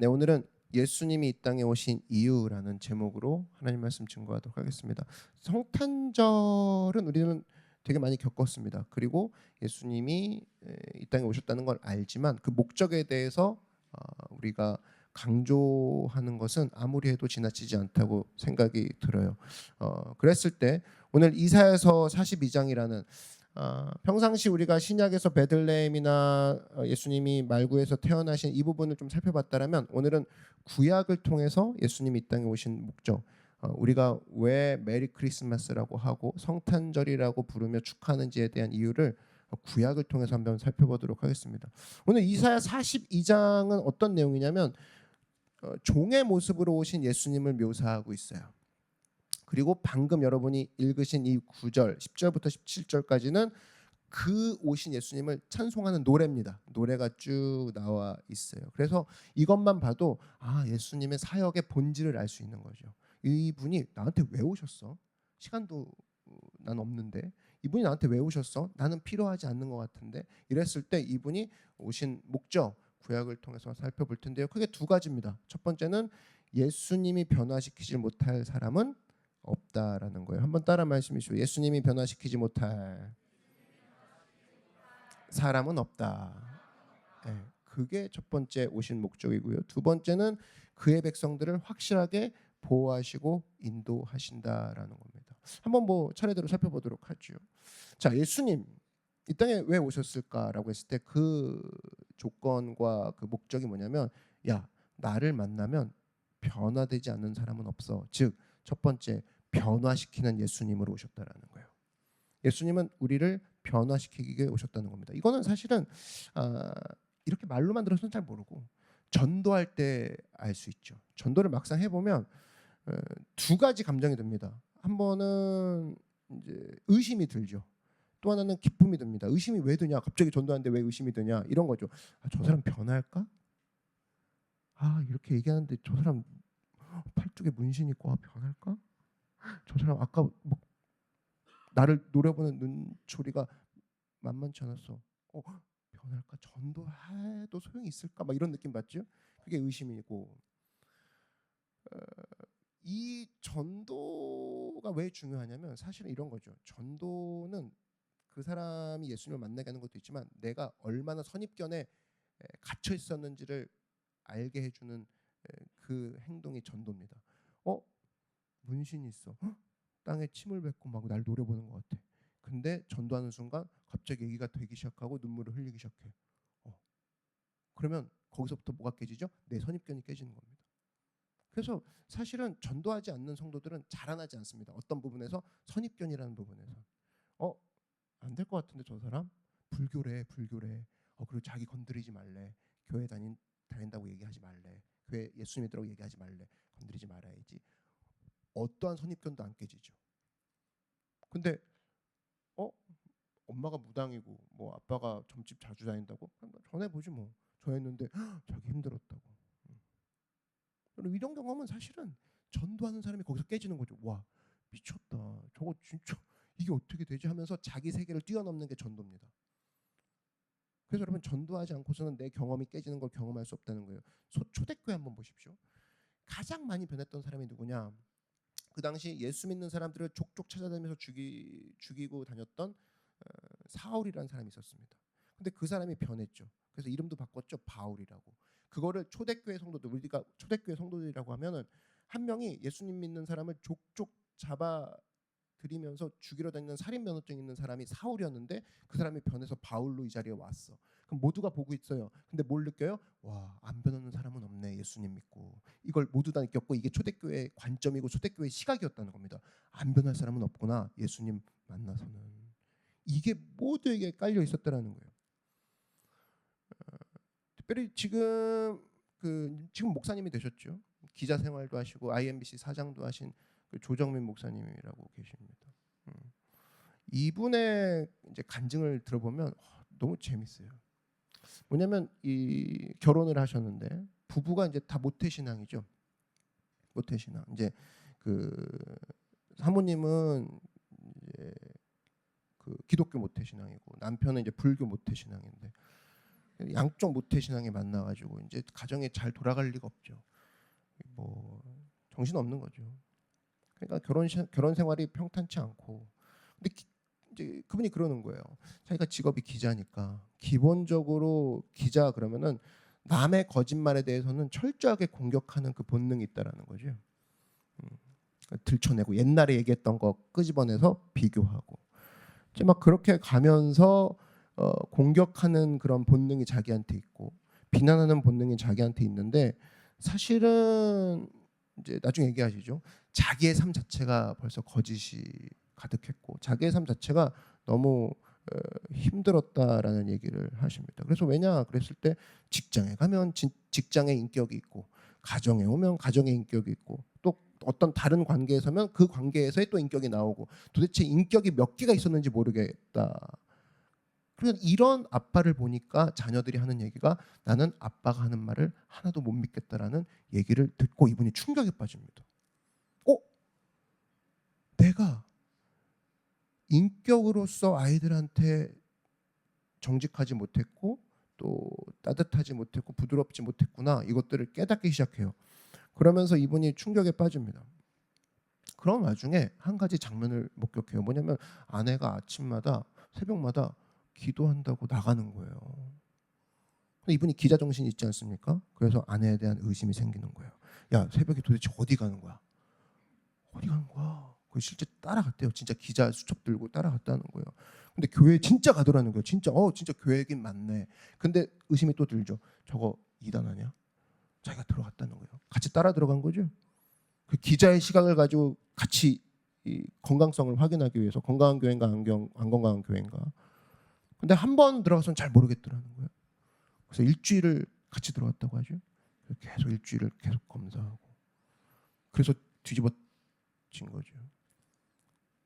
네, 오늘은 예수님이 이 땅에 오신 이유라는 제목으로 하나님 말씀 증거하도록 하겠습니다. 성탄절은 우리는 되게 많이 겪었습니다. 그리고 예수님이 이 땅에 오셨다는 걸 알지만 그 목적에 대해서 우리가 강조하는 것은 아무리 해도 지나치지 않다고 생각이 들어요. 그랬을 때 오늘 이사야서 42장이라는 평상시 우리가 신약에서 베들레헴이나 예수님이 말구에서 태어나신 이 부분을 좀 살펴봤다면 오늘은 구약을 통해서 예수님이 이 땅에 오신 목적, 우리가 왜 메리 크리스마스라고 하고 성탄절이라고 부르며 축하하는지에 대한 이유를 구약을 통해서 한번 살펴보도록 하겠습니다. 오늘 이사야 42장은 어떤 내용이냐면 종의 모습으로 오신 예수님을 묘사하고 있어요. 그리고 방금 여러분이 읽으신 이 9절, 10절부터 17절까지는 그 오신 예수님을 찬송하는 노래입니다. 노래가 쭉 나와 있어요. 그래서 이것만 봐도 예수님의 사역의 본질을 알 수 있는 거죠. 이분이 나한테 왜 오셨어? 시간도 난 없는데 이분이 나한테 왜 오셨어? 나는 필요하지 않는 것 같은데 이랬을 때 이분이 오신 목적, 구약을 통해서 살펴볼 텐데요. 크게 두 가지입니다. 첫 번째는 예수님이 변화시키지 못할 사람은 없다라는 거예요. 한번 따라 말씀해 주시죠. 예수님이 변화시키지 못할 사람은 없다. 네, 그게 첫 번째 오신 목적이고요. 두 번째는 그의 백성들을 확실하게 보호하시고 인도하신다라는 겁니다. 한번 차례대로 살펴보도록 하죠. 자, 예수님 이 땅에 왜 오셨을까라고 했을 때 그 조건과 그 목적이 뭐냐면, 나를 만나면 변화되지 않는 사람은 없어. 즉, 첫 번째 변화시키는 예수님으로 오셨다라는 거예요. 예수님은 우리를 변화시키기 위해 오셨다는 겁니다. 이거는 사실은 이렇게 말로만 들어서는 잘 모르고 전도할 때 알 수 있죠. 전도를 막상 해보면 두 가지 감정이 듭니다. 한 번은 이제 의심이 들죠. 또 하나는 기쁨이 듭니다. 의심이 왜 드냐? 갑자기 전도하는데 왜 의심이 드냐? 이런 거죠. 저 사람 변할까? 이렇게 얘기하는데 저 사람 팔뚝에 문신 있고 변할까? 저 사람 아까 나를 노려보는 눈초리가 만만치 않았어. 변할까? 전도해도 소용이 있을까? 막 이런 느낌 받죠? 그게 의심이고, 이 전도가 왜 중요하냐면 사실은 이런 거죠. 전도는 그 사람이 예수님을 만나게 하는 것도 있지만 내가 얼마나 선입견에 갇혀 있었는지를 알게 해주는 그 행동이 전도입니다. 문신이 있어. 땅에 침을 뱉고 막 날 노려보는 것 같아. 근데 전도하는 순간 갑자기 얘기가 되기 시작하고 눈물을 흘리기 시작해. 그러면 거기서부터 뭐가 깨지죠? 내 선입견이 깨지는 겁니다. 그래서 사실은 전도하지 않는 성도들은 자라나지 않습니다. 어떤 부분에서 선입견이라는 부분에서 안 될 것 같은데 저 사람 불교래. 그리고 자기 건드리지 말래. 교회 다닌다고 얘기하지 말래. 교회 예수 믿으라고 얘기하지 말래. 건드리지 말아야지. 어떠한 선입견도 안 깨지죠. 근데 엄마가 무당이고 아빠가 점집 자주 다닌다고 전해보지 뭐. 전했는데 자기 힘들었다고. 이런 경험은 사실은 전도하는 사람이 거기서 깨지는 거죠. 와, 미쳤다. 저거 진짜 이게 어떻게 되지 하면서 자기 세계를 뛰어넘는 게 전도입니다. 그래서 여러분 전도하지 않고서는 내 경험이 깨지는 걸 경험할 수 없다는 거예요. 초대교회 한번 보십시오. 가장 많이 변했던 사람이 누구냐? 그 당시 예수 믿는 사람들을 족족 찾아다니면서 죽이고 다녔던 사울이라는 사람이 있었습니다. 근데 그 사람이 변했죠. 그래서 이름도 바꿨죠. 바울이라고. 그거를 초대교회 성도들, 우리가 초대교회 성도들이라고 하면은 한 명이 예수님 믿는 사람을 족족 잡아 들이면서 죽이러 다니는 살인 면허증 있는 사람이 사울이었는데 그 사람이 변해서 바울로 이 자리에 왔어. 그럼 모두가 보고 있어요. 근데 뭘 느껴요? 와, 안 변하는 사람은 없네. 예수님 믿고. 이걸 모두 다 느꼈고 이게 초대교회의 관점이고 초대교회의 시각이었다는 겁니다. 안 변할 사람은 없구나. 예수님 만나서는. 이게 모두에게 깔려 있었다라는 거예요. 특별히 지금 목사님이 되셨죠. 기자 생활도 하시고 IMBC 사장도 하신 그 조정민 목사님이라고 계십니다. 이분의 이제 간증을 들어보면 너무 재밌어요. 뭐냐면 이 결혼을 하셨는데 부부가 이제 다 모태신앙이죠. 모태신앙. 이제 그 사모님은 이제 그 기독교 모태신앙이고 남편은 이제 불교 모태신앙인데 양쪽 모태 신앙이 만나가지고 이제 가정이 잘 돌아갈 리가 없죠. 뭐 정신 없는 거죠. 그러니까 결혼 생활이 평탄치 않고, 근데 이제 그분이 그러는 거예요. 자기가 직업이 기자니까 기본적으로 기자 그러면은 남의 거짓말에 대해서는 철저하게 공격하는 그 본능이 있다라는 거죠. 들춰내고 옛날에 얘기했던 거 끄집어내서 비교하고 이제 막 그렇게 가면서 공격하는 그런 본능이 자기한테 있고 비난하는 본능이 자기한테 있는데, 사실은 이제 나중에 얘기하시죠. 자기의 삶 자체가 벌써 거짓이 가득했고 자기의 삶 자체가 너무 힘들었다라는 얘기를 하십니다. 그래서 왜냐 그랬을 때 직장에 가면 직장의 인격이 있고 가정에 오면 가정의 인격이 있고 또 어떤 다른 관계에 서면 그 관계에서의 또 인격이 나오고 도대체 인격이 몇 개가 있었는지 모르겠다. 그래서 이런 아빠를 보니까 자녀들이 하는 얘기가 나는 아빠가 하는 말을 하나도 못 믿겠다라는 얘기를 듣고 이분이 충격에 빠집니다. 내가 인격으로서 아이들한테 정직하지 못했고 또 따뜻하지 못했고 부드럽지 못했구나, 이것들을 깨닫기 시작해요. 그러면서 이분이 충격에 빠집니다. 그런 와중에 한 가지 장면을 목격해요. 뭐냐면 아내가 아침마다 새벽마다 기도한다고 나가는 거예요. 근데 이분이 기자 정신이 있지 않습니까? 그래서 아내에 대한 의심이 생기는 거예요. 야, 새벽에 도대체 어디 가는 거야? 어디 가는 거야? 그 실제 따라갔대요. 진짜 기자 수첩 들고 따라갔다는 거예요. 근데 교회 진짜 가더라는 거예요. 진짜 진짜 교회긴 맞네. 근데 의심이 또 들죠. 저거 이단 아니야? 자기가 들어갔다는 거예요. 같이 따라 들어간 거죠. 그 기자의 시각을 가지고 같이 이 건강성을 확인하기 위해서 건강한 교회인가 안 건강한 교회인가. 근데 한 번 들어가서는 잘 모르겠더라는 거예요. 그래서 일주일을 같이 들어갔다고 하죠. 계속 일주일을 계속 검사하고. 그래서 뒤집어진 거죠.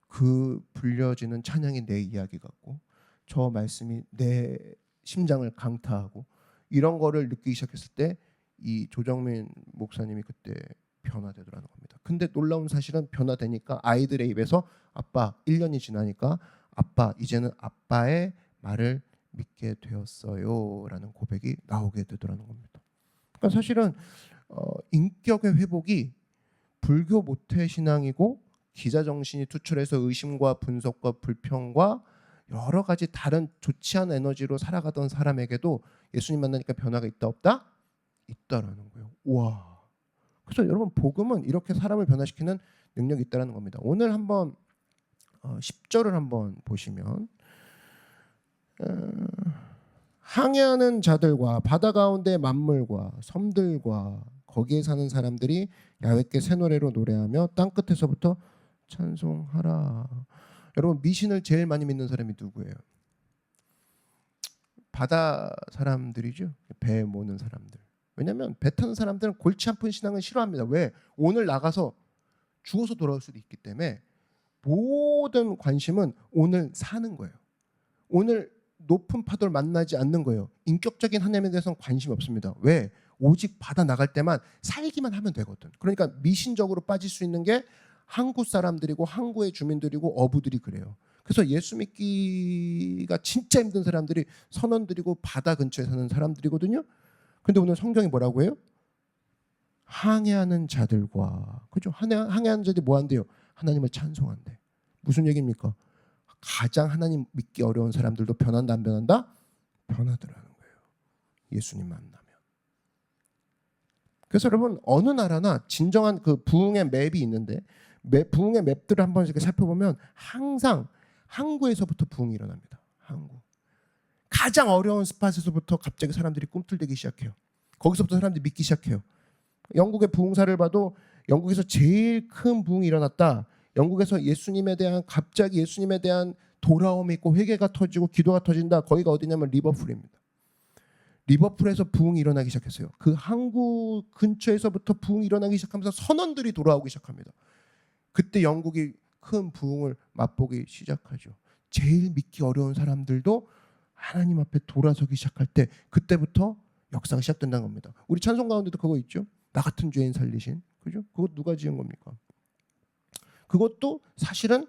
그 불려지는 찬양이 내 이야기 같고 저 말씀이 내 심장을 강타하고 이런 거를 느끼기 시작했을 때 이 조정민 목사님이 그때 변화되더라는 겁니다. 근데 놀라운 사실은 변화되니까 아이들의 입에서 아빠 1년이 지나니까 아빠 이제는 아빠의 말을 믿게 되었어요 라는 고백이 나오게 되더라는 겁니다. 그러니까 사실은 인격의 회복이 불교 모태 신앙이고 기자 정신이 투철해서 의심과 분석과 불평과 여러 가지 다른 좋지 않은 에너지로 살아가던 사람에게도 예수님 만나니까 변화가 있다 없다? 있다라는 거예요. 와. 그래서 여러분 복음은 이렇게 사람을 변화시키는 능력이 있다라는 겁니다. 오늘 한번 10절을 한번 보시면 항해하는 자들과 바다 가운데 만물과 섬들과 거기에 사는 사람들이 야훼께 새 노래로 노래하며 땅 끝에서부터 찬송하라. 여러분 미신을 제일 많이 믿는 사람이 누구예요? 바다 사람들이죠. 배 모는 사람들. 왜냐하면 배 타는 사람들은 골치 아픈 신앙을 싫어합니다. 왜? 오늘 나가서 죽어서 돌아올 수도 있기 때문에 모든 관심은 오늘 사는 거예요. 오늘 높은 파도를 만나지 않는 거예요. 인격적인 하나님에 대해서는 관심이 없습니다. 왜? 오직 바다 나갈 때만 살기만 하면 되거든. 그러니까 미신적으로 빠질 수 있는 게 항구 사람들이고 항구의 주민들이고 어부들이 그래요. 그래서 예수 믿기가 진짜 힘든 사람들이 선원들이고 바다 근처에 사는 사람들이거든요. 근데 오늘 성경이 뭐라고 해요? 항해하는 자들과, 그죠? 항해하는 자들이 뭐 한대요? 하나님을 찬송한대. 무슨 얘기입니까? 가장 하나님 믿기 어려운 사람들도 변한다 안 변한다? 변하더라는 거예요. 예수님 만나면. 그래서 여러분 어느 나라나 진정한 그 부흥의 맵이 있는데 부흥의 맵들을 한번 이렇게 살펴보면 항상 항구에서부터 부흥이 일어납니다. 항구. 가장 어려운 스팟에서부터 갑자기 사람들이 꿈틀대기 시작해요. 거기서부터 사람들이 믿기 시작해요. 영국의 부흥사를 봐도 영국에서 제일 큰 부흥이 일어났다. 영국에서 갑자기 예수님에 대한 돌아옴이 있고 회개가 터지고 기도가 터진다. 거기가 어디냐면 리버풀입니다. 리버풀에서 부흥이 일어나기 시작했어요. 그 항구 근처에서부터 부흥이 일어나기 시작하면서 선원들이 돌아오기 시작합니다. 그때 영국이 큰 부흥을 맛보기 시작하죠. 제일 믿기 어려운 사람들도 하나님 앞에 돌아서기 시작할 때 그때부터 역사가 시작된다는 겁니다. 우리 찬송 가운데도 그거 있죠. 나 같은 죄인 살리신. 그죠? 그거 누가 지은 겁니까? 그것도 사실은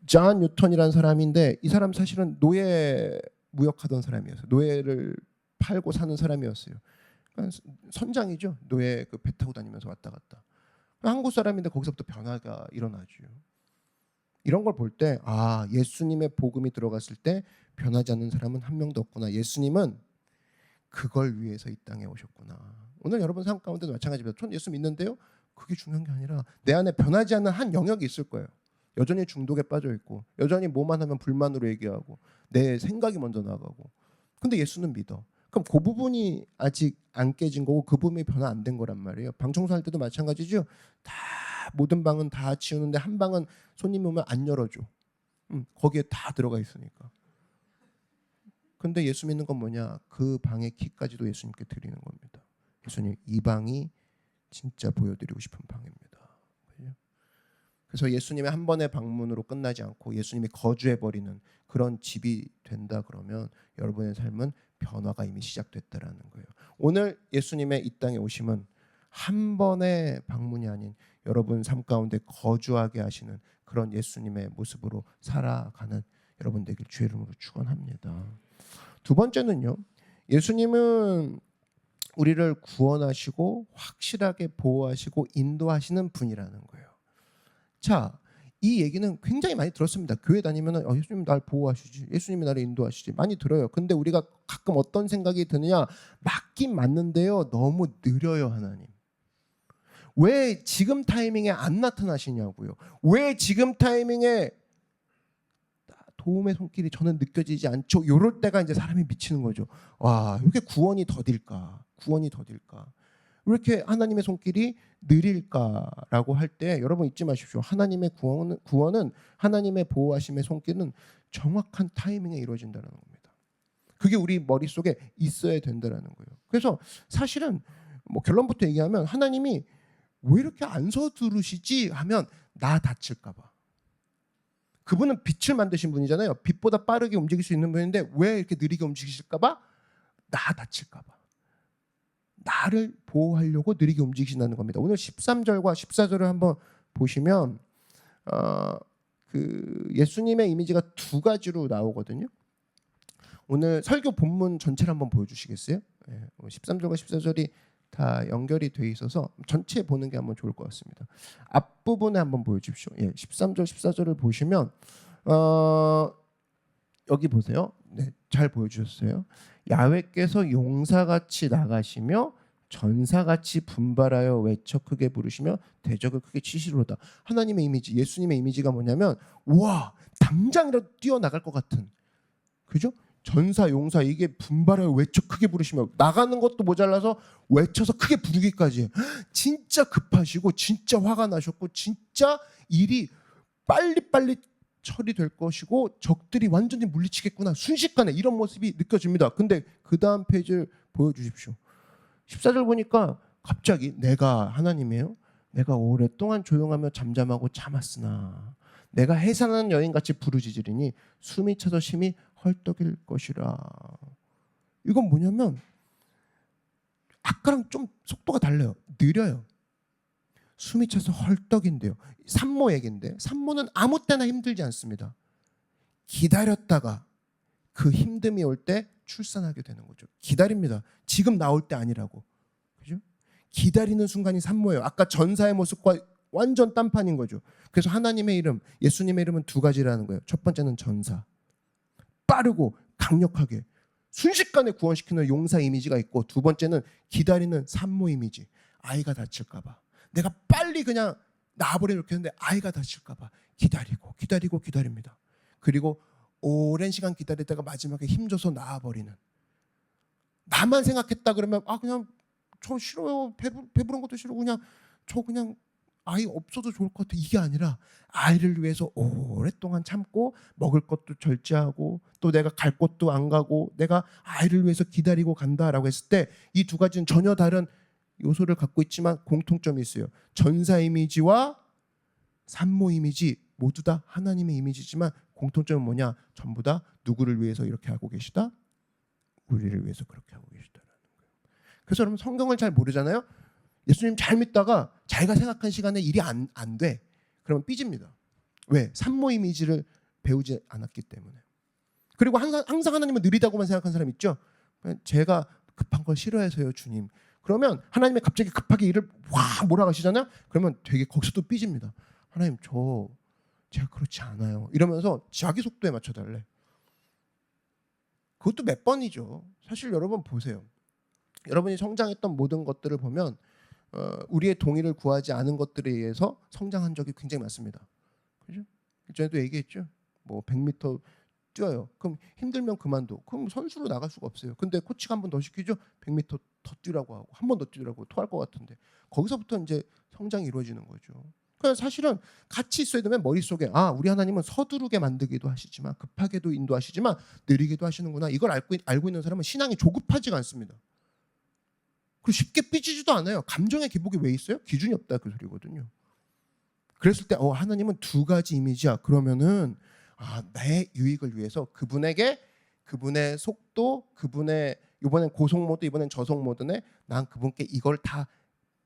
존 뉴턴이라는 사람인데 이 사람 사실은 노예 무역하던 사람이었어요. 노예를 팔고 사는 사람이었어요. 그러니까 선장이죠. 노예 그 배 타고 다니면서 왔다 갔다. 한국 사람인데 거기서부터 변화가 일어나죠. 이런 걸 볼 때 예수님의 복음이 들어갔을 때 변하지 않는 사람은 한 명도 없구나. 예수님은 그걸 위해서 이 땅에 오셨구나. 오늘 여러분 삶 가운데도 마찬가지입니다. 전 예수 믿는데요. 그게 중요한 게 아니라 내 안에 변하지 않는 한 영역이 있을 거예요. 여전히 중독에 빠져 있고 여전히 뭐만 하면 불만으로 얘기하고 내 생각이 먼저 나가고. 근데 예수는 믿어. 그럼 그 부분이 아직 안 깨진 거고 그 부분이 변화 안 된 거란 말이에요. 방 청소할 때도 마찬가지죠. 다 모든 방은 다 치우는데 한 방은 손님이 오면 안 열어줘. 거기에 다 들어가 있으니까. 근데 예수 믿는 건 뭐냐? 그 방의 키까지도 예수님께 드리는 겁니다. 예수님, 이 방이 진짜 보여드리고 싶은 방입니다. 그래서 예수님의 한 번의 방문으로 끝나지 않고 예수님이 거주해버리는 그런 집이 된다 그러면 여러분의 삶은 변화가 이미 시작됐다라는 거예요. 오늘 예수님의 이 땅에 오심은 한 번의 방문이 아닌 여러분 삶 가운데 거주하게 하시는 그런 예수님의 모습으로 살아가는 여러분 되길 주의 이름으로 축원합니다. 두 번째는요. 예수님은 우리를 구원하시고 확실하게 보호하시고 인도하시는 분이라는 거예요. 자, 이 얘기는 굉장히 많이 들었습니다. 교회 다니면은 예수님 날 보호하시지, 예수님이 나를 인도하시지 많이 들어요. 근데 우리가 가끔 어떤 생각이 드느냐? 맞긴 맞는데요. 너무 느려요 하나님. 왜 지금 타이밍에 안 나타나시냐고요. 왜 지금 타이밍에 도움의 손길이 저는 느껴지지 않죠. 이럴 때가 이제 사람이 미치는 거죠. 와, 왜 이렇게 구원이 더딜까? 구원이 더딜까? 왜 이렇게 하나님의 손길이 느릴까라고 할 때 여러분 잊지 마십시오. 하나님의 구원은 하나님의 보호하심의 손길은 정확한 타이밍에 이루어진다는 겁니다. 그게 우리 머릿속에 있어야 된다는 거예요. 그래서 사실은 뭐 결론부터 얘기하면 하나님이 왜 이렇게 안 서두르시지 하면 나 다칠까 봐. 그분은 빛을 만드신 분이잖아요. 빛보다 빠르게 움직일 수 있는 분인데 왜 이렇게 느리게 움직이실까 봐? 나 다칠까 봐. 나를 보호하려고 느리게 움직이신다는 겁니다. 오늘 13절과 14절을 한번 보시면 그 예수님의 이미지가 두 가지로 나오거든요. 오늘 설교 본문 전체를 한번 보여주시겠어요? 13절과 14절이 다 연결이 돼 있어서 전체 보는 게 한번 좋을 것 같습니다. 앞부분에 한번 보여주십시오. 13절, 14절을 보시면 여기 보세요. 네, 잘 보여주셨어요. 야훼께서 용사같이 나가시며 전사같이 분발하여 외쳐 크게 부르시며 대적을 크게 치시로다. 하나님의 이미지, 예수님의 이미지가 뭐냐면 와 당장이라도 뛰어나갈 것 같은, 그죠? 전사, 용사 이게 분발하여 외쳐 크게 부르시며 나가는 것도 모자라서 외쳐서 크게 부르기까지 진짜 급하시고 진짜 화가 나셨고 진짜 일이 빨리빨리 처리될 것이고 적들이 완전히 물리치겠구나 순식간에 이런 모습이 느껴집니다. 근데 그 다음 페이지를 보여주십시오. 14절 보니까 갑자기 내가 하나님이에요. 내가 오랫동안 조용하며 잠잠하고 참았으나 내가 해산하는 여인같이 부르짖으리니 숨이 차서 심히 헐떡일 것이라. 이건 뭐냐면 아까랑 좀 속도가 달라요. 느려요. 숨이 차서 헐떡인데요. 산모 얘기인데 산모는 아무 때나 힘들지 않습니다. 기다렸다가 그 힘듦이 올 때 출산하게 되는 거죠. 기다립니다. 지금 나올 때 아니라고. 그죠? 기다리는 순간이 산모예요. 아까 전사의 모습과 완전 딴판인 거죠. 그래서 하나님의 이름, 예수님의 이름은 두 가지라는 거예요. 첫 번째는 전사. 빠르고 강력하게 순식간에 구원시키는 용사 이미지가 있고, 두 번째는 기다리는 산모 이미지. 아이가 다칠까 봐. 내가 빨리 그냥 낳아버리려고 했는데 아이가 다칠까 봐 기다리고 기다립니다. 그리고 오랜 시간 기다리다가 마지막에 힘줘서 낳아버리는. 나만 생각했다 그러면 그냥 저 싫어요. 배부른 것도 싫어. 그냥 아이 없어도 좋을 것 같아. 이게 아니라 아이를 위해서 오랫동안 참고 먹을 것도 절제하고 또 내가 갈 곳도 안 가고 내가 아이를 위해서 기다리고 간다라고 했을 때 이 두 가지는 전혀 다른 요소를 갖고 있지만 공통점이 있어요. 전사 이미지와 산모 이미지 모두 다 하나님의 이미지지만 공통점은 뭐냐? 전부 다 누구를 위해서 이렇게 하고 계시다? 우리를 위해서 그렇게 하고 계시다라는 거예요. 그래서 여러분 성경을 잘 모르잖아요. 예수님 잘 믿다가 자기가 생각한 시간에 일이 안 돼. 그러면 삐집니다. 왜? 산모 이미지를 배우지 않았기 때문에. 그리고 항상 하나님은 느리다고만 생각하는 사람 있죠. 제가 급한 걸 싫어해서요, 주님. 그러면 하나님이 갑자기 급하게 일을 확 몰아가시잖아요. 그러면 되게 거기서 또 삐집니다. 하나님, 제가 그렇지 않아요. 이러면서 자기 속도에 맞춰달래. 그것도 몇 번이죠. 사실 여러분 보세요. 여러분이 성장했던 모든 것들을 보면 우리의 동의를 구하지 않은 것들에 의해서 성장한 적이 굉장히 많습니다. 그죠? 전에도 얘기했죠. 뭐 100m 뛰어요. 그럼 힘들면 그만둬. 그럼 선수로 나갈 수가 없어요. 근데 코치가 한 번 더 시키죠. 100m 더 뛰라고 하고 한 번 더 뛰라고 토할 것 같은데 거기서부터 이제 성장이 이루어지는 거죠. 그러니까 사실은 같이 있어야 되면 머릿속에 우리 하나님은 서두르게 만들기도 하시지만 급하게도 인도하시지만 느리게도 하시는구나. 이걸 알고 있는 사람은 신앙이 조급하지가 않습니다. 그리고 쉽게 삐지지도 않아요. 감정의 기복이 왜 있어요? 기준이 없다 그 소리거든요. 그랬을 때 하나님은 두 가지 이미지야. 그러면은 내 유익을 위해서 그분의 속도, 그분의 이번엔 고속 모드, 이번엔 저속 모드네. 난 그분께 이걸 다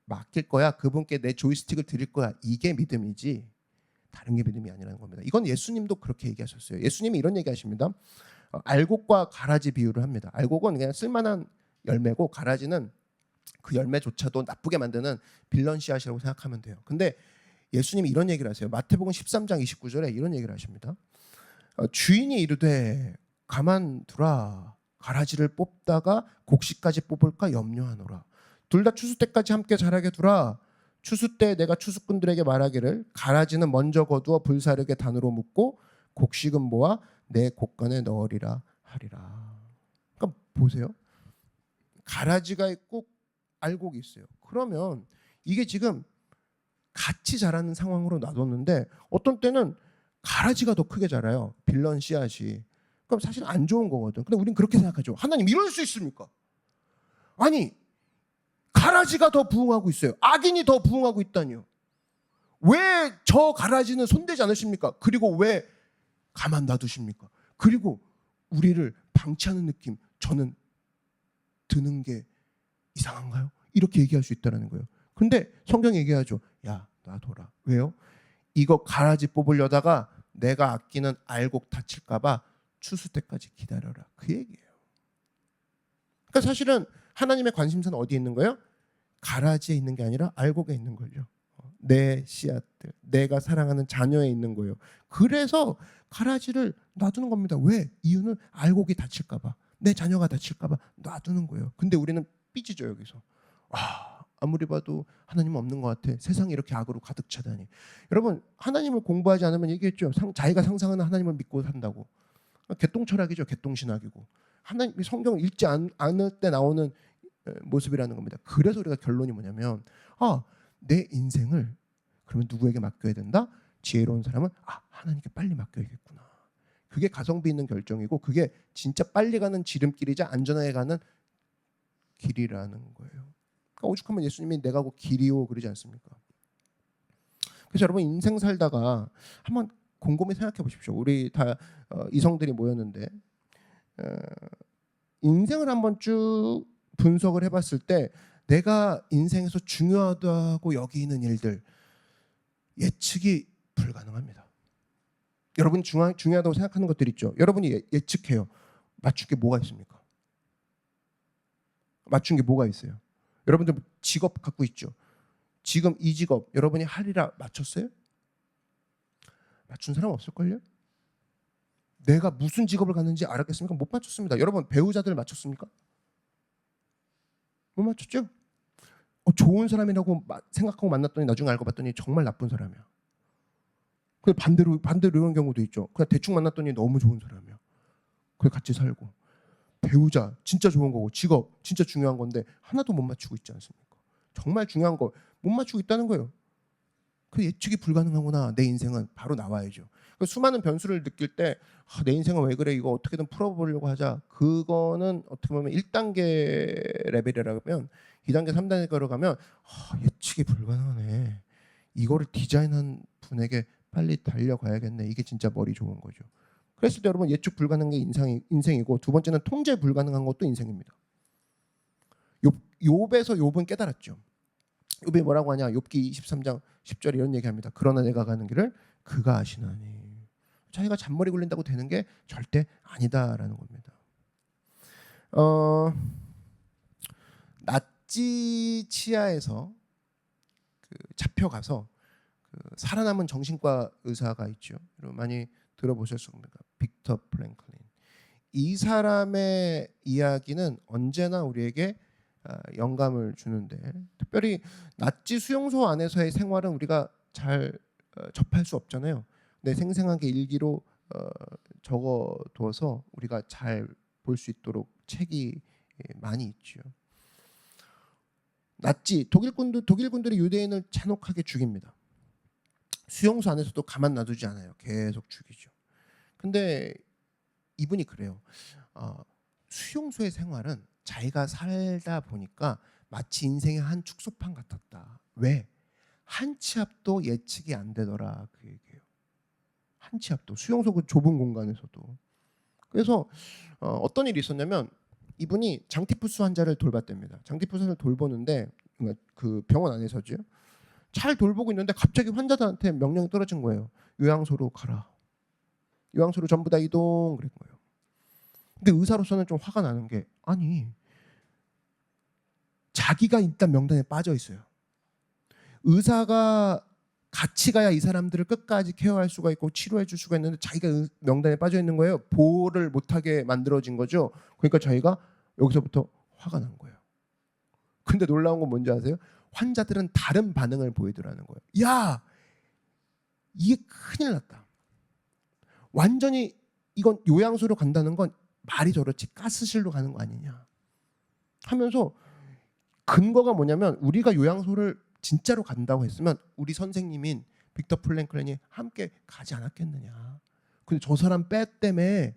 맡길 거야. 그분께 내 조이스틱을 드릴 거야. 이게 믿음이지 다른 게 믿음이 아니라는 겁니다. 이건 예수님도 그렇게 얘기하셨어요. 예수님이 이런 얘기하십니다. 알곡과 가라지 비유를 합니다. 알곡은 그냥 쓸만한 열매고 가라지는 그 열매조차도 나쁘게 만드는 빌런 씨앗이라고 생각하면 돼요. 근데 예수님이 이런 얘기를 하세요. 마태복음 13장 29절에 이런 얘기를 하십니다. 주인이 이르되 가만두라. 가라지를 뽑다가 곡식까지 뽑을까 염려하노라. 둘 다 추수 때까지 함께 자라게 두라. 추수 때 내가 추수꾼들에게 말하기를 가라지는 먼저 거두어 불사르게 단으로 묶고 곡식은 모아 내 곡간에 넣으리라 하리라. 그러니까 보세요. 가라지가 있고 알곡이 있어요. 그러면 이게 지금 같이 자라는 상황으로 놔뒀는데 어떤 때는 가라지가 더 크게 자라요. 빌런 씨앗이. 그럼 사실 안 좋은 거거든. 근데 우린 그렇게 생각하죠. 하나님 이럴 수 있습니까? 아니 가라지가 더 부흥하고 있어요. 악인이 더 부흥하고 있다니요. 왜 저 가라지는 손대지 않으십니까? 그리고 왜 가만 놔두십니까? 그리고 우리를 방치하는 느낌 저는 드는 게 이상한가요? 이렇게 얘기할 수 있다는 거예요. 근데 성경이 얘기하죠. 야 놔둬라. 왜요? 이거 가라지 뽑으려다가 내가 아끼는 알곡 다칠까 봐 추수 때까지 기다려라. 그 얘기예요. 그러니까 사실은 하나님의 관심사는 어디에 있는 거예요? 가라지에 있는 게 아니라 알곡에 있는 거죠. 내 씨앗들, 내가 사랑하는 자녀에 있는 거예요. 그래서 가라지를 놔두는 겁니다. 왜? 이유는 알곡이 다칠까 봐, 내 자녀가 다칠까 봐 놔두는 거예요. 근데 우리는 삐지죠 여기서. 아무리 봐도 하나님 없는 것 같아. 세상이 이렇게 악으로 가득 차다니. 여러분 하나님을 공부하지 않으면 얘기했죠. 자기가 상상하는 하나님을 믿고 산다고. 개똥철학이죠. 개똥신학이고. 하나님 성경을 읽지 않을 때 나오는 모습이라는 겁니다. 그래서 우리가 결론이 뭐냐면 내 인생을 그러면 누구에게 맡겨야 된다? 지혜로운 사람은 하나님께 빨리 맡겨야겠구나. 그게 가성비 있는 결정이고 그게 진짜 빨리 가는 지름길이자 안전하게 가는 길이라는 거예요. 그러니까 오죽하면 예수님이 내가 곧 길이오 그러지 않습니까? 그래서 여러분 인생 살다가 한번 곰곰이 생각해 보십시오. 우리 다 이성들이 모였는데 인생을 한번 쭉 분석을 해봤을 때 내가 인생에서 중요하다고 여기는 일들 예측이 불가능합니다. 여러분이 중요하다고 생각하는 것들 있죠. 여러분이 예측해요. 맞출 게 뭐가 있습니까? 맞춘 게 뭐가 있어요? 여러분들 직업 갖고 있죠. 지금 이 직업 여러분이 하리라 맞췄어요? 맞춘 사람 없을걸요? 내가 무슨 직업을 갖는지 알았겠습니까? 못 맞췄습니다. 여러분 배우자들 맞췄습니까? 못 맞췄죠? 좋은 사람이라고 생각하고 만났더니 나중에 알고 봤더니 정말 나쁜 사람이야. 그 반대로 이런 경우도 있죠. 그냥 대충 만났더니 너무 좋은 사람이야. 그래 같이 살고 배우자 진짜 좋은 거고 직업 진짜 중요한 건데 하나도 못 맞추고 있지 않습니까? 정말 중요한 거 못 맞추고 있다는 거예요. 그 예측이 불가능하구나. 내 인생은 바로 나와야죠. 그 수많은 변수를 느낄 때 내 인생은 왜 그래? 이거 어떻게든 풀어보려고 하자. 그거는 어떻게 보면 1단계 레벨이라면 2단계, 3단계로 가면 예측이 불가능하네. 이거를 디자인한 분에게 빨리 달려가야겠네. 이게 진짜 머리 좋은 거죠. 그랬을 때 여러분 예측 불가능한 게 인생이고 두 번째는 통제 불가능한 것도 인생입니다. 욥에서 욥은 깨달았죠. 욥이 뭐라고 하냐? 욥기 23장 10절 이런 얘기합니다. 그러나 내가 가는 길을 그가 아시나니. 자기가 잔머리 굴린다고 되는 게 절대 아니다라는 겁니다. 어, 나치 치하에서 잡혀가서 살아남은 정신과 의사가 있죠. 여러분 많이 들어보셨을 겁니다. 빅터 플랭클린. 이 사람의 이야기는 언제나 우리에게 영감을 주는데, 특별히 나치 수용소 안에서의 생활은 우리가 잘 접할 수 없잖아요. 근데 생생하게 일기로 적어두어서 우리가 잘 볼 수 있도록 책이 많이 있죠. 나치 독일군들이 유대인을 잔혹하게 죽입니다. 수용소 안에서도 가만 놔두지 않아요. 계속 죽이죠. 근데 이분이 그래요. 수용소의 생활은 자기가 살다 보니까 마치 인생의 한 축소판 같았다. 왜? 한 치 앞도 예측이 안 되더라. 그 얘기예요. 한 치 앞도. 수용소 그 좁은 공간에서도. 그래서 어떤 일이 있었냐면 이분이 장티푸스 환자를 돌봤답니다. 장티푸스 환자를 돌보는데 그 병원 안에서죠. 잘 돌보고 있는데 갑자기 환자들한테 명령이 떨어진 거예요. 요양소로 가라. 요양소로 전부 다 이동 그런 거예요. 근데 의사로서는 좀 화가 나는 게, 아니 자기가 일단 명단에 빠져 있어요. 의사가 같이 가야 이 사람들을 끝까지 케어할 수가 있고 치료해 줄 수가 있는데 자기가 명단에 빠져 있는 거예요. 보호를 못하게 만들어진 거죠. 그러니까 자기가 여기서부터 화가 난 거예요. 근데 놀라운 건 뭔지 아세요? 환자들은 다른 반응을 보이더라는 거예요. 야, 이게 큰일 났다. 완전히 이건 요양소로 간다는 건 말이 저렇지 가스실로 가는 거 아니냐 하면서, 근거가 뭐냐면 우리가 요양소를 진짜로 간다고 했으면 우리 선생님인 빅터 플랭클린이 함께 가지 않았겠느냐. 근데 저 사람 빼 때문에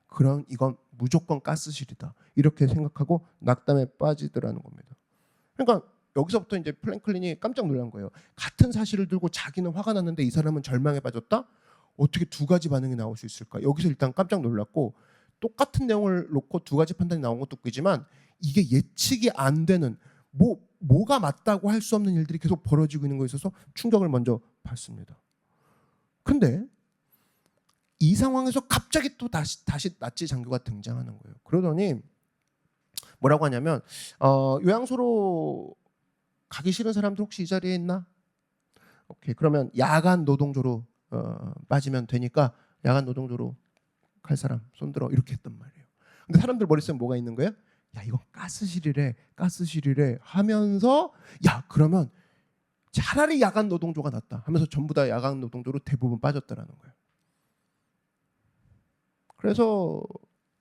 그럼 이건 무조건 가스실이다. 이렇게 생각하고 낙담에 빠지더라는 겁니다. 그러니까 여기서부터 이제 플랭클린이 깜짝 놀란 거예요. 같은 사실을 들고 자기는 화가 났는데 이 사람은 절망에 빠졌다? 어떻게 두 가지 반응이 나올 수 있을까? 여기서 일단 깜짝 놀랐고, 똑같은 내용을 놓고 두 가지 판단이 나온 것도 웃기지만 이게 예측이 안 되는 뭐가 맞다고 할 수 없는 일들이 계속 벌어지고 있는 거에 있어서 충격을 먼저 받습니다. 근데 이 상황에서 갑자기 또 다시 나치 장교가 등장하는 거예요. 그러더니 뭐라고 하냐면 요양소로 가기 싫은 사람들 혹시 이 자리에 있나? 오케이, 그러면 야간 노동조로 빠지면 되니까 야간 노동조로 갈 사람 손들어, 이렇게 했단 말이에요. 근데 사람들 머릿속에 뭐가 있는 거예요? 야, 이건 가스실이래 하면서, 야, 그러면 차라리 야간 노동조가 낫다 하면서 전부 다 야간 노동조로 대부분 빠졌다라는 거예요. 그래서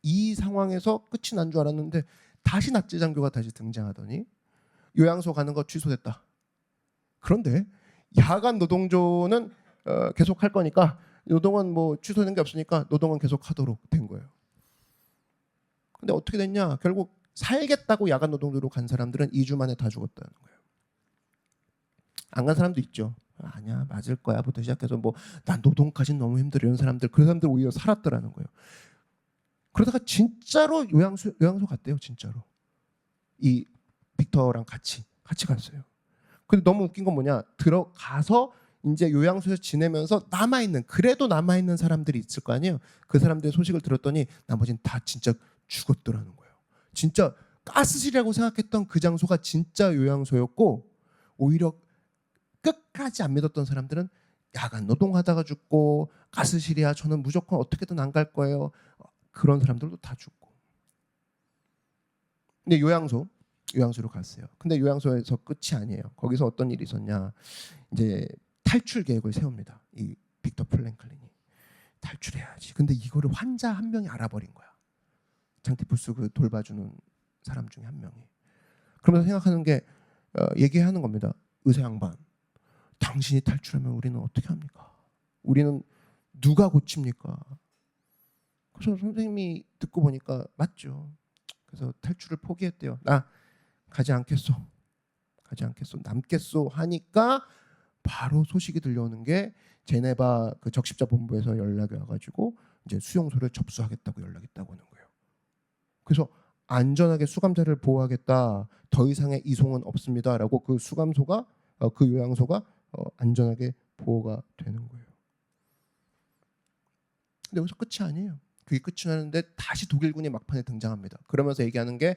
이 상황에서 끝이 난 줄 알았는데 다시 나치 장교가 다시 등장하더니 요양소 가는 거 취소됐다. 그런데 야간 노동조는 계속 할 거니까 노동은 뭐 취소된 게 없으니까 노동은 계속 하도록 된 거예요. 근데 어떻게 됐냐? 결국 살겠다고 야간 노동조로 간 사람들은 2주 만에 다 죽었다는 거예요. 안 간 사람도 있죠. 아니야, 맞을 거야부터 시작해서 뭐 난 노동까지는 너무 힘들어 이런 사람들, 그 사람들 오히려 살았더라는 거예요. 그러다가 진짜로 요양소 갔대요. 진짜로 이 빅터랑 같이 갔어요. 근데 너무 웃긴 건 뭐냐? 들어가서 이제 요양소에서 지내면서 그래도 남아있는 사람들이 있을 거 아니에요. 그 사람들의 소식을 들었더니 나머지는 다 진짜 죽었더라는 거예요. 진짜 가스실이라고 생각했던 그 장소가 진짜 요양소였고, 오히려 끝까지 안 믿었던 사람들은 야간 노동하다가 죽고, 가스실이야 저는 무조건 어떻게든 안 갈 거예요, 그런 사람들도 다 죽고. 근데 요양소로 갔어요. 근데 요양소에서 끝이 아니에요. 거기서 어떤 일이 있었냐? 이제 탈출 계획을 세웁니다. 이 빅터 플랭클린이 탈출해야지. 근데 이거를 환자 한 명이 알아버린 거야. 장티푸스 그 돌봐주는 사람 중에 한 명이. 그러면서 생각하는 게 얘기하는 겁니다. 의사 양반, 당신이 탈출하면 우리는 어떻게 합니까? 우리는 누가 고칩니까? 그래서 선생님이 듣고 보니까 맞죠. 그래서 탈출을 포기했대요. 나 가지 않겠소. 남겠소 하니까 바로 소식이 들려오는 게 제네바 그 적십자 본부에서 연락이 와가지고 이제 수용소를 접수하겠다고 연락이 있다고 하는 거예요. 그래서 안전하게 수감자를 보호하겠다, 더 이상의 이송은 없습니다라고 그 수감소가 그 요양소가 안전하게 보호가 되는 거예요. 근데 여기서 끝이 아니에요. 그게 끝이 나는데 다시 독일군이 막판에 등장합니다. 그러면서 얘기하는 게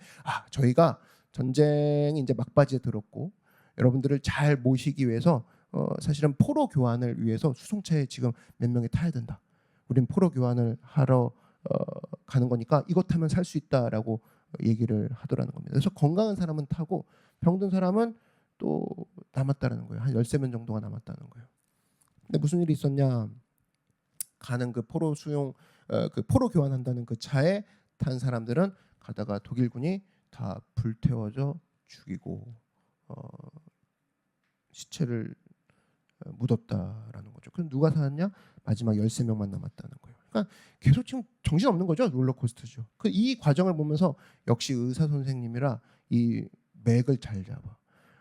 저희가 전쟁이 이제 막바지에 들었고 여러분들을 잘 모시기 위해서 사실은 포로 교환을 위해서 수송차에 지금 몇 명이 타야 된다. 우린 포로 교환을 하러 가는 거니까 이것 타면 살 수 있다라고 얘기를 하더라는 겁니다. 그래서 건강한 사람은 타고 병든 사람은 또 남았다라는 거예요. 한 13명 정도가 남았다는 거예요. 근데 무슨 일이 있었냐? 가는 그 포로 수용 그 포로 교환한다는 그 차에 탄 사람들은 가다가 독일군이 다 불태워져 죽이고 시체를 묻었다라는 거죠. 그럼 누가 살았냐? 마지막 13명만 남았다는 거예요. 그러니까 계속 지금 정신없는 거죠. 롤러코스터죠. 이 과정을 보면서 역시 의사 선생님이라 이 맥을 잘 잡아.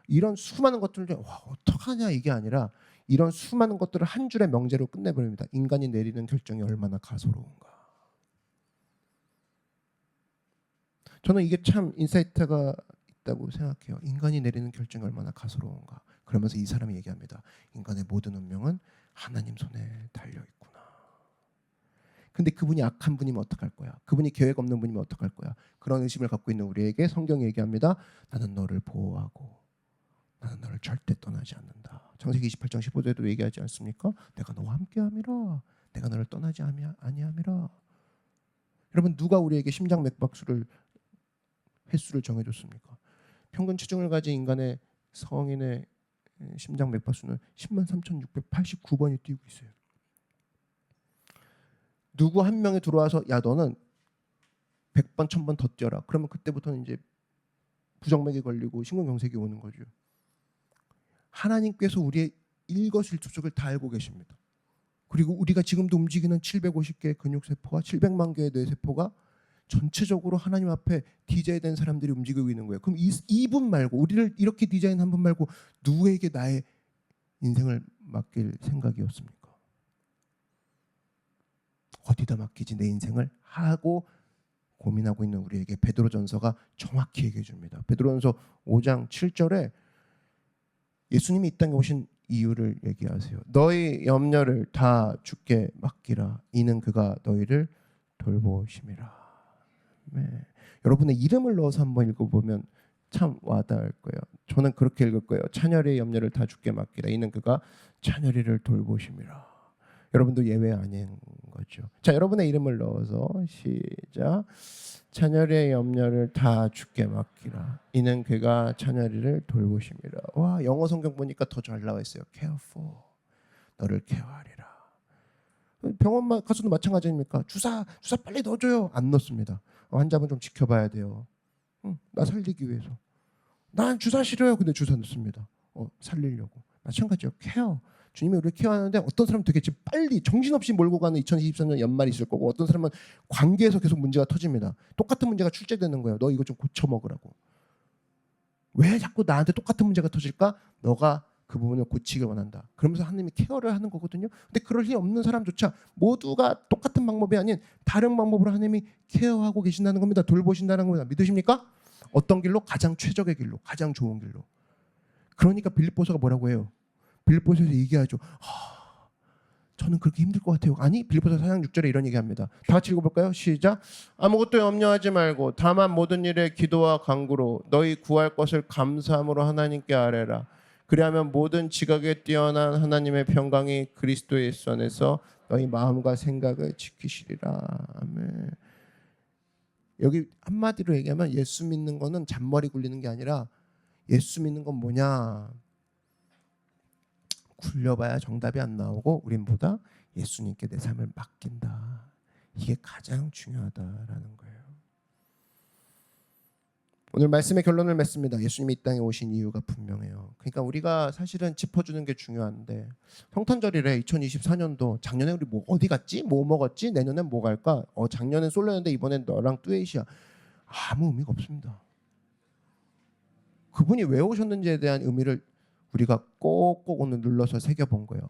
이런 수많은 것들을 어떡하냐 이게 아니라 이런 수많은 것들을 한 줄의 명제로 끝내버립니다. 인간이 내리는 결정이 얼마나 가소로운가. 저는 이게 참 인사이트가 있다고 생각해요. 인간이 내리는 결정이 얼마나 가소로운가. 그러면서 이 사람이 얘기합니다. 인간의 모든 운명은 하나님 손에 달려있구나. 근데 그분이 악한 분이면 어떡할 거야? 그분이 계획 없는 분이면 어떡할 거야? 그런 의심을 갖고 있는 우리에게 성경이 얘기합니다. 나는 너를 보호하고 나는 너를 절대 떠나지 않는다. 창세기 28장 15절에도 얘기하지 않습니까? 내가 너와 함께함이라. 내가 너를 떠나지 아니함이라. 여러분 누가 우리에게 심장 맥박수를 횟수를 정해줬습니까? 평균 체중을 가진 인간의 성인의 심장 맥박수는 103,689번이 뛰고 있어요. 누구 한 명이 들어와서 야 너는 100번 1000번 더 뛰어라. 그러면 그때부터는 이제 부정맥이 걸리고 심근경색이 오는 거죠. 하나님께서 우리의 일거수일투족을 다 알고 계십니다. 그리고 우리가 지금도 움직이는 750개의 근육세포와 700만 개의 뇌세포가 전체적으로 하나님 앞에 디자인된 사람들이 움직이고 있는 거예요. 그럼 이분 말고 우리를 이렇게 디자인한 분 말고 누구에게 나의 인생을 맡길 생각이었습니까? 어디다 맡기지 내 인생을 하고 고민하고 있는 우리에게 베드로전서가 정확히 얘기해 줍니다. 베드로전서 5장 7절에 예수님이 이 땅에 오신 이유를 얘기하세요. 너희 염려를 다 주께 맡기라. 이는 그가 너희를 돌보심이라. 네. 여러분의 이름을 넣어서 한번 읽어보면 참 와닿을 거예요. 저는 그렇게 읽을 거예요. 찬열이의 염려를 다 주께 맡기라. 이는 그가 찬열이를 돌보심이라. 여러분도 예외 아닌 거죠. 자, 여러분의 이름을 넣어서 시작. 찬열의 염려를 다 주께 맡기라. 이는 그가 찬열이를 돌보심이라. 와, 영어 성경 보니까 더 잘 나와 있어요. care for. 너를 케어하리라. 병원 가서도 마찬가지입니까? 주사 빨리 넣어줘요. 안 넣습니다. 환자분 좀 지켜봐야 돼요. 나 살리기 위해서. 난 주사 싫어요. 근데 주사 넣습니다. 살리려고. 마찬가지예요. 케어. 주님이 우리를 케어하는데 어떤 사람은 되게 지금 빨리 정신없이 몰고 가는 2023년 연말이 있을 거고 어떤 사람은 관계에서 계속 문제가 터집니다. 똑같은 문제가 출제되는 거예요. 너 이거 좀 고쳐 먹으라고. 왜 자꾸 나한테 똑같은 문제가 터질까? 너가 그 부분을 고치길 원한다. 그러면서 하나님이 케어를 하는 거거든요. 근데 그럴 리 없는 사람조차 모두가 똑같은 방법이 아닌 다른 방법으로 하나님이 케어하고 계신다는 겁니다. 돌보신다는 겁니다. 믿으십니까? 어떤 길로? 가장 최적의 길로, 가장 좋은 길로. 그러니까 빌립보서가 뭐라고 해요? 빌립보서에서 얘기하죠. 저는 그렇게 힘들 것 같아요. 아니, 빌립보서 4장 6절에 이런 얘기합니다. 다 같이 읽어볼까요? 시작. 아무것도 염려하지 말고 다만 모든 일에 기도와 간구로 너희 구할 것을 감사함으로 하나님께 아뢰라. 그리하면 모든 지각에 뛰어난 하나님의 평강이 그리스도 예수 안에서 너희 마음과 생각을 지키시리라. 아멘. 여기 한마디로 얘기하면 예수 믿는 거는 잔머리 굴리는 게 아니라 예수 믿는 건 뭐냐? 굴려봐야 정답이 안 나오고 우린 보다 예수님께 내 삶을 맡긴다. 이게 가장 중요하다라는 거예요. 오늘 말씀의 결론을 맺습니다. 예수님이 이 땅에 오신 이유가 분명해요. 그러니까 우리가 사실은 짚어주는 게 중요한데 성탄절이래 2024년도 작년에 우리 뭐 어디 갔지? 뭐 먹었지? 내년엔 뭐 갈까? 작년엔 솔로였는데 이번엔 너랑 듀엣이야. 아무 의미가 없습니다. 그분이 왜 오셨는지에 대한 의미를 우리가 꼭꼭 오늘 눌러서 새겨본 거예요.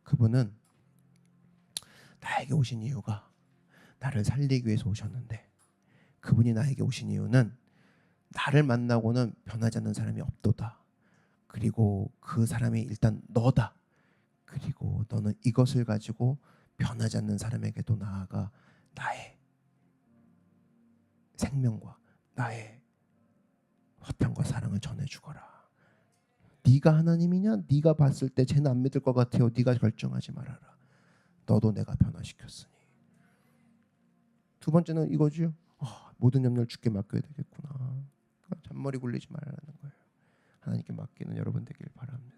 그분은 나에게 오신 이유가 나를 살리기 위해서 오셨는데 그분이 나에게 오신 이유는 나를 만나고는 변하지 않는 사람이 없도다. 그리고 그 사람이 일단 너다. 그리고 너는 이것을 가지고 변하지 않는 사람에게도 나아가 나의 생명과 나의 화평과 사랑을 전해주거라. 네가 하나님이냐? 네가 봤을 때 쟤는 안 믿을 것 같아요. 네가 결정하지 말아라. 너도 내가 변화시켰으니. 두 번째는 이거죠. 모든 염려를 주께 맡겨야 되겠구나. 잔머리 굴리지 말라는 거예요. 하나님께 맡기는 여러분 되길 바랍니다.